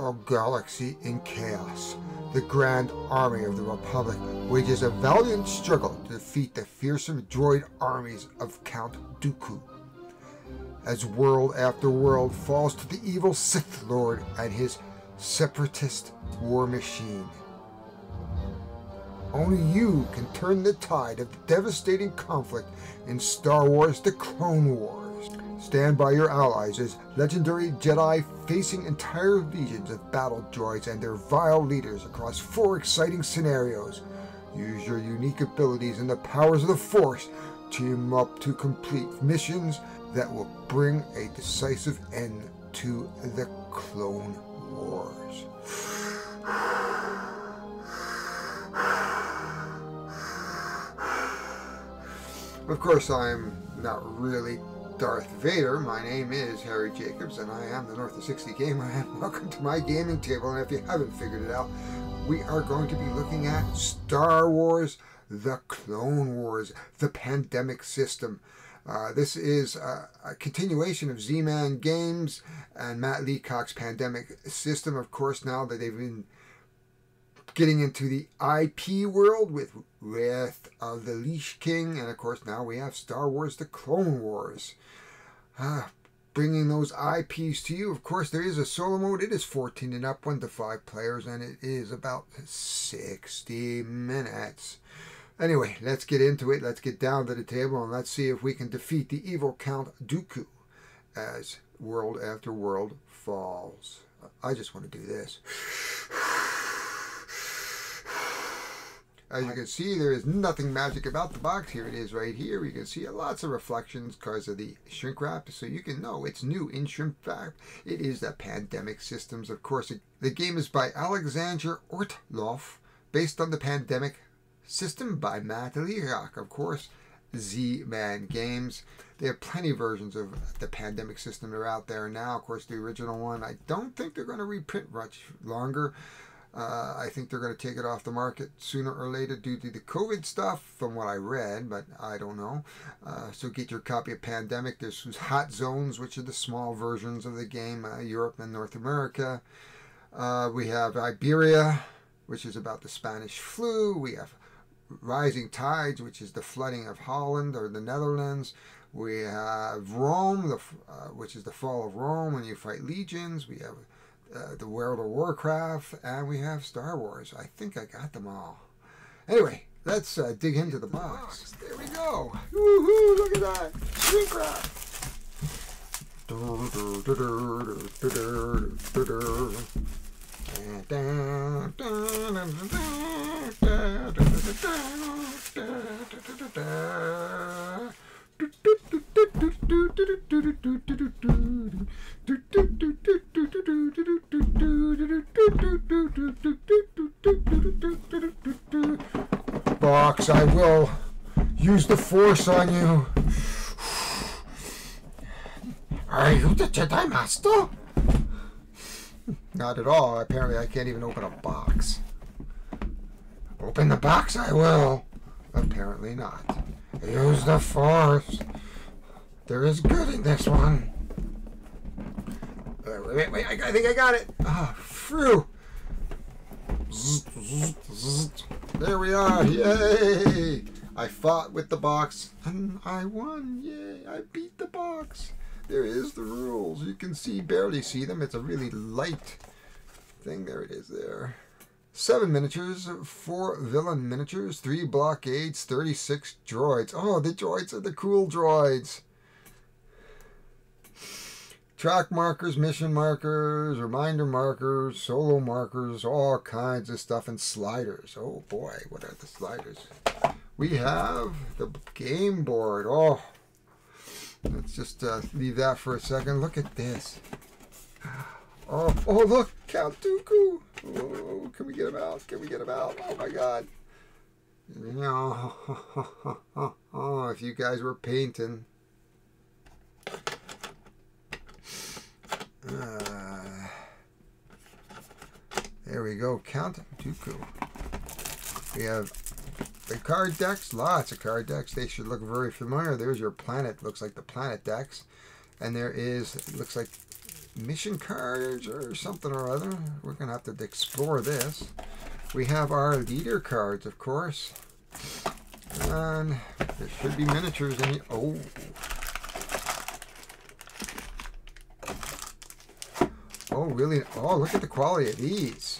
A galaxy in chaos. The Grand Army of the Republic wages a valiant struggle to defeat the fearsome droid armies of Count Dooku. As world after world falls to the evil Sith Lord and his separatist war machine. Only you can turn the tide of the devastating conflict in Star Wars: The Clone Wars. Stand by your allies as legendary Jedi facing entire legions of battle droids and their vile leaders across 4 exciting scenarios. Use your unique abilities and the powers of the Force. Team up to complete missions that will bring a decisive end to the Clone Wars. Of course, I'm not really Darth Vader. My name is Harry Jacobs, and I am the North of 60 Gamer, and welcome to my gaming table. And if you haven't figured it out, we are going to be looking at Star Wars: The Clone Wars, the pandemic system. This is a continuation of Z-Man Games and Matt Leacock's pandemic system. Of course, now that they've been getting into the IP world with Wrath of the Lich King, and of course now we have Star Wars: The Clone Wars. Bringing those IPs to you. Of course, there is a solo mode. It is 14 and up, 1 to 5 players, and it is about 60 minutes. Anyway, let's get into it. Let's get down to the table, and let's see if we can defeat the evil Count Dooku as world after world falls. I just want to do this. As you can see, there is nothing magic about the box. Here it is right here. You can see lots of reflections because of the shrink wrap, so you can know it's new in shrink wrap. It is the Pandemic Systems. Of course, the game is by Alexander Ortloff, based on the Pandemic System by Matt Leacock. Of course, Z-Man Games. They have plenty of versions of the Pandemic System that are out there now. Of course, the original one, I don't think they're going to reprint much longer. I think they're going to take it off the market sooner or later due to the COVID stuff, from what I read, but I don't know. So get your copy of Pandemic. There's Hot Zones, which are the small versions of the game, Europe and North America. We have Iberia, which is about the Spanish flu. We have Rising Tides, which is the flooding of Holland or the Netherlands. We have Rome, which is the fall of Rome when you fight legions. We have the World of Warcraft, and we have Star Wars. I think I got them all. Anyway, let's dig into the box. There we go. Woohoo! Look at that. Shrink wrap. Box, I will use the Force on you. Are you the Jedi Master? Not at all. Apparently I can't even open a box. Open the box, I will. Apparently not. Use the Force. There is good in this one. Wait, I think I got it. Ah, phew. There we are. Yay! I fought with the box and I won. Yay! I beat the box. There is the rules. You can barely see them. It's a really light thing. There it is there. 7 miniatures, 4 villain miniatures, 3 blockades, 36 droids. Oh, the droids are the cool droids. Track markers, mission markers, reminder markers, solo markers, all kinds of stuff, and sliders. Oh boy, what are the sliders? We have the game board. Oh, let's just leave that for a second. Look at this. Oh, look, Count Dooku. Oh, can we get him out? Can we get him out? Oh my God. Oh, if you guys were painting. There we go, Count Dooku. We have the card decks, lots of card decks. They should look very familiar. There's your planet, looks like the planet decks. And there is, it looks like mission cards or something or other. We're going to have to explore this. We have our leader cards, of course. And there should be miniatures in here. Oh. Oh, really? Oh, look at the quality of these.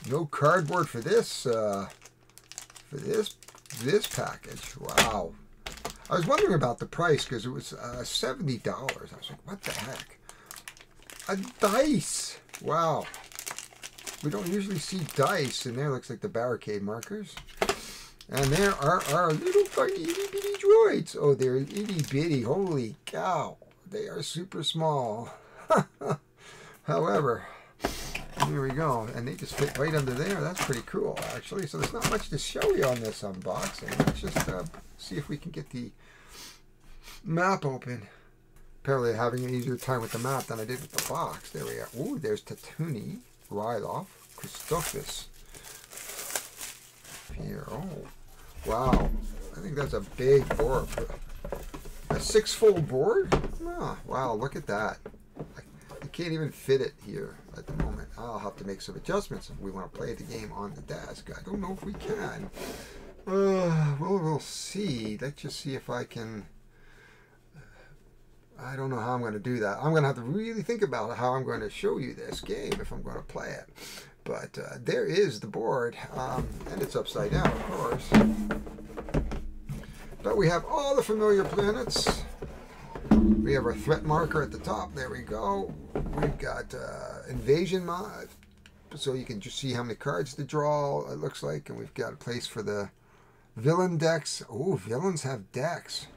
No cardboard for this package. Wow. I was wondering about the price because it was $70. I was like, what the heck? A dice. Wow. We don't usually see dice, and there looks like the barricade markers. And there are our little tiny itty bitty droids. Oh, they're itty bitty. Holy cow. They are super small. However, here we go. And they just fit right under there. That's pretty cool, actually. So there's not much to show you on this unboxing. Let's just see if we can get the map open. Apparently having an easier time with the map than I did with the box. There we are. Ooh, there's Tatooine, Ryloth, Christophus. Here, oh, wow. I think that's a big board. A 6-fold board? Oh, wow, look at that. I can't even fit it here at the moment. I'll have to make some adjustments if we want to play the game on the desk. I don't know if we can. We'll see. Let's just see if I can... I don't know how I'm going to do that. I'm going to have to really think about how I'm going to show you this game if I'm going to play it. But there is the board, and it's upside down, of course. But we have all the familiar planets. We have our threat marker at the top. There we go. We've got invasion mod, so you can just see how many cards to draw, it looks like. And we've got a place for the villain decks. Oh, villains have decks.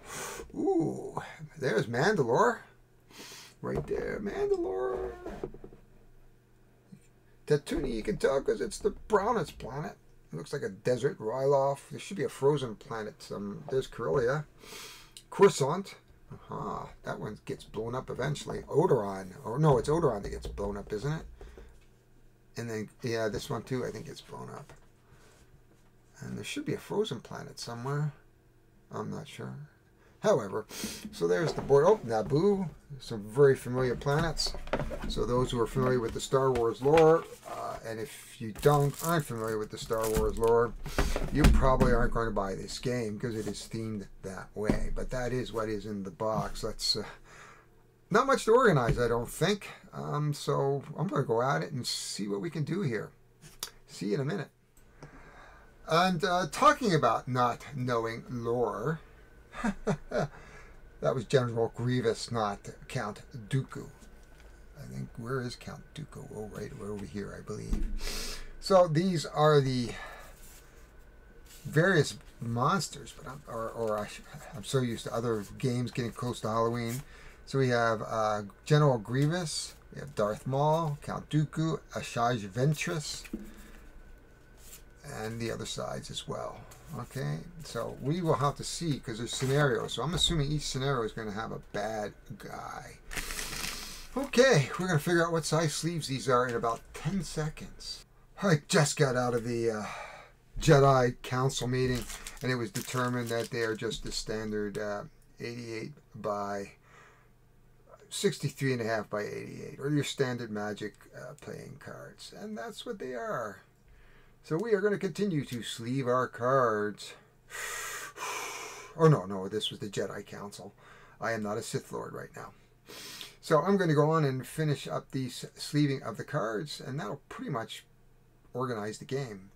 Ooh, there's Mandalore. Right there, Mandalore. Tatooine, you can tell because it's the brownest planet. It looks like a desert. Ryloth. There should be a frozen planet. There's Corellia. Coruscant. Aha, that one gets blown up eventually. Odoron. Or no, it's Odoron that gets blown up, isn't it? And then, yeah, this one too, I think gets blown up. And there should be a frozen planet somewhere. I'm not sure. However, so there's the board. Oh, Naboo. Some very familiar planets. So those who are familiar with the Star Wars lore, and if you aren't familiar with the Star Wars lore, you probably aren't going to buy this game because it is themed that way. But that is what is in the box. That's not much to organize, I don't think. So I'm going to go at it and see what we can do here. See you in a minute. And talking about not knowing lore, that was General Grievous, not Count Dooku. I think, where is Count Dooku? Oh, right over here, I believe. So these are the various monsters, but I'm so used to other games getting close to Halloween. So we have General Grievous, we have Darth Maul, Count Dooku, Asajj Ventress, and the other sides as well. Okay, so we will have to see because there's scenarios. So I'm assuming each scenario is going to have a bad guy. Okay, we're going to figure out what size sleeves these are in about 10 seconds. I just got out of the Jedi Council meeting, and it was determined that they are just the standard 88 by 63.5 by 88, or your standard Magic playing cards, and that's what they are. So we are going to continue to sleeve our cards. Oh, no, this was the Jedi Council. I am not a Sith Lord right now. So I'm going to go on and finish up the sleeving of the cards, and that'll pretty much organize the game.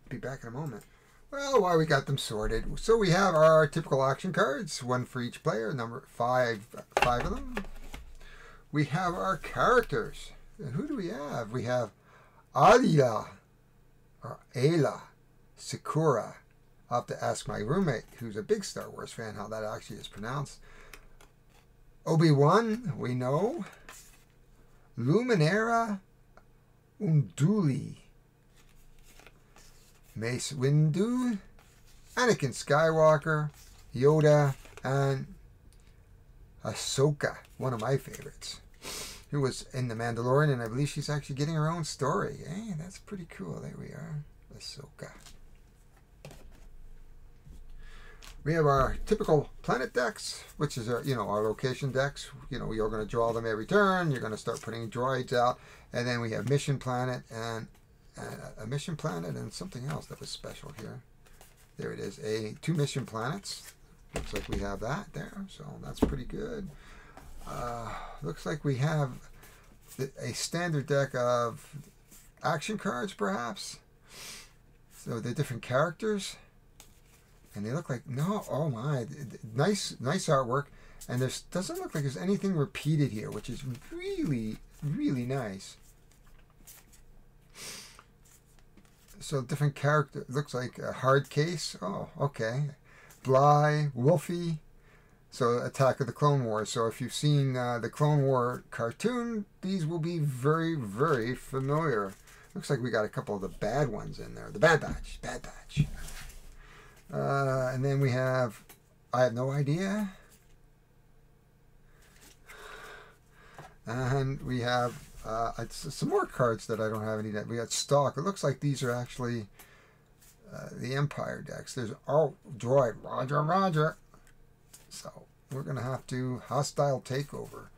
Be back in a moment. Well, while we got them sorted, so we have our typical action cards, one for each player, number five of them. We have our characters. And who do we have? We have Adila, or Ayla, Sakura. I'll have to ask my roommate, who's a big Star Wars fan, how that actually is pronounced. Obi-Wan, we know. Luminara Unduli. Mace Windu, Anakin Skywalker, Yoda, and Ahsoka, one of my favorites, who was in The Mandalorian, and I believe she's actually getting her own story. Hey, that's pretty cool. There we are, Ahsoka. We have our typical planet decks, which is our, our location decks. You're going to draw them every turn. You're going to start putting droids out, and then we have mission planet and a mission planet and something else that was special here. There it is, two mission planets. Looks like we have that there, so that's pretty good. Looks like we have a standard deck of action cards, perhaps. So they're different characters. And they look like, oh my, nice artwork. And there doesn't look like there's anything repeated here, which is really, really nice. So different character, looks like a hard case. Oh, okay. Bly, Wolfie. So Attack of the Clone Wars. So if you've seen the Clone War cartoon, these will be very, very familiar. Looks like we got a couple of the bad ones in there. The Bad Batch. And then we have, I have no idea. And we have some more cards that I don't have any. We got stock. It looks like these are actually the Empire decks. There's droid, Roger. So we're gonna have to hostile takeover.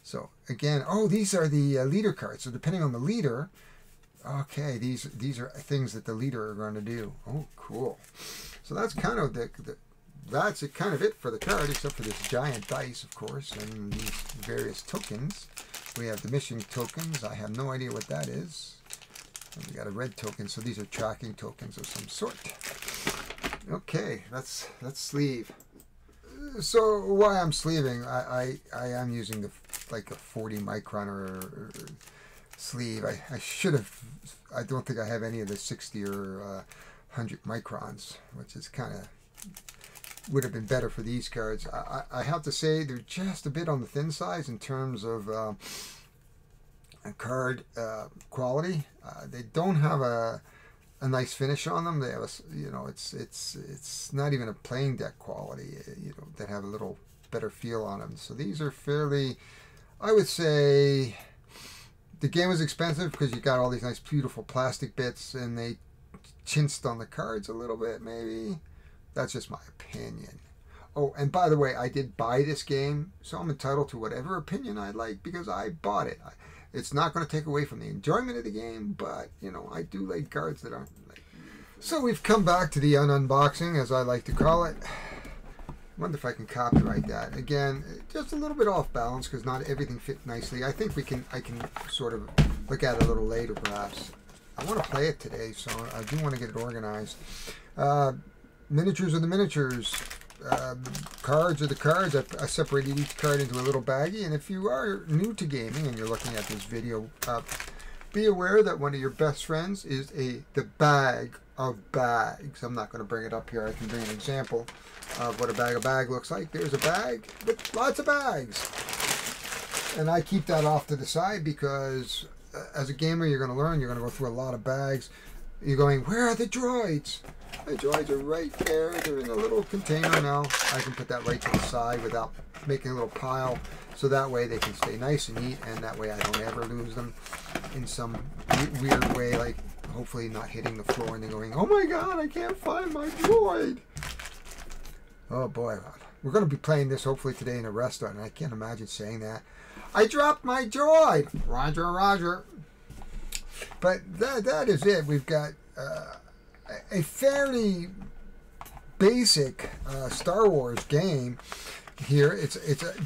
So again, these are the leader cards. So depending on the leader, okay, these are things that the leader are going to do. Oh, cool. So that's kind of that's kind of it for the card, except for this giant dice, of course, and these various tokens. We have the mission tokens. I have no idea what that is. And we got a red token, so these are tracking tokens of some sort. Okay, that's sleeve. So why I'm sleeving, I am using like a 40 micron or sleeve. I should have. I don't think I have any of the 60 or 100 microns, which is kind of would have been better for these cards. I have to say they're just a bit on the thin size in terms of card quality. They don't have a nice finish on them. They have it's not even a playing deck quality. That have a little better feel on them. So these are fairly, I would say. The game was expensive because you got all these nice, beautiful plastic bits, and they chinced on the cards a little bit, maybe. That's just my opinion. Oh, and by the way, I did buy this game, so I'm entitled to whatever opinion I like because I bought it. It's not going to take away from the enjoyment of the game, but, I do like cards that aren't like... So we've come back to the unboxing, as I like to call it. Wonder if I can copyright that. Again, just a little bit off balance because not everything fit nicely. I think I can sort of look at it a little later perhaps. I want to play it today, so I do want to get it organized. Miniatures are the miniatures. Cards are the cards. I separated each card into a little baggie, and if you are new to gaming and you're looking at this video, be aware that one of your best friends is the bag of bags. I'm not going to bring it up here. I can bring an example of what a bag of bag looks like. There's a bag with lots of bags. And I keep that off to the side because as a gamer, you're going to learn. You're going to go through a lot of bags. You're going, where are the droids? The droids are right there. They're in a little container now. I can put that right to the side without making a little pile. So that way they can stay nice and neat, and that way I don't ever lose them in some weird way, like hopefully not hitting the floor and then going, oh my god, I can't find my droid. Oh boy, we're going to be playing this hopefully today in a restaurant, and I can't imagine saying that. I dropped my droid. Roger. But that is it. We've got a fairly basic Star Wars game here. It's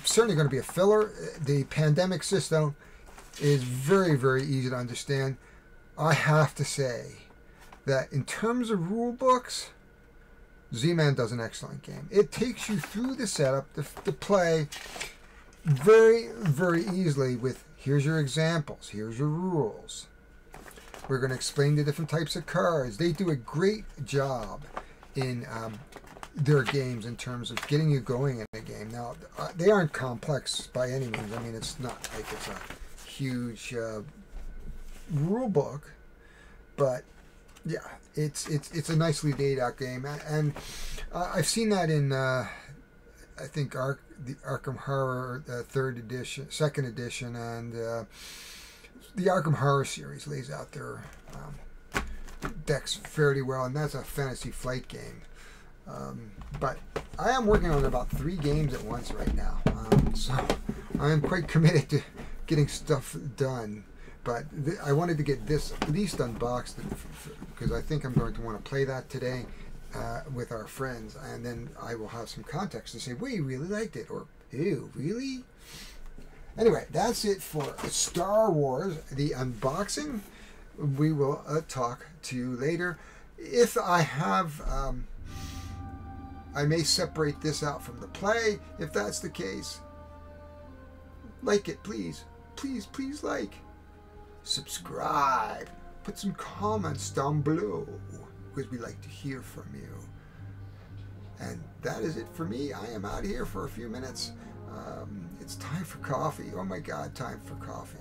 certainly going to be a filler. The pandemic system is very, very easy to understand. I have to say that in terms of rule books, Z-Man does an excellent game. It takes you through the setup to play very, very easily with, here's your examples, here's your rules. We're going to explain the different types of cards. They do a great job in their games in terms of getting you going in a game. Now, they aren't complex by any means. I mean, it's not like it's a huge rule book, but yeah, it's a nicely laid out game, and I've seen that in I think the Arkham Horror second edition, and the Arkham Horror series lays out their decks fairly well, and that's a Fantasy Flight game. But I am working on about 3 games at once right now. So I am quite committed to getting stuff done. But I wanted to get this at least unboxed because I think I'm going to want to play that today with our friends. And then I will have some context to say, we really liked it. Or, ew, really? Anyway, that's it for Star Wars, the unboxing. We will talk to you later. If I have... I may separate this out from the play. If that's the case, like it, please. Please, please like. Subscribe. Put some comments down below because we like to hear from you. And that is it for me. I am out here for a few minutes. It's time for coffee. Oh my God, time for coffee.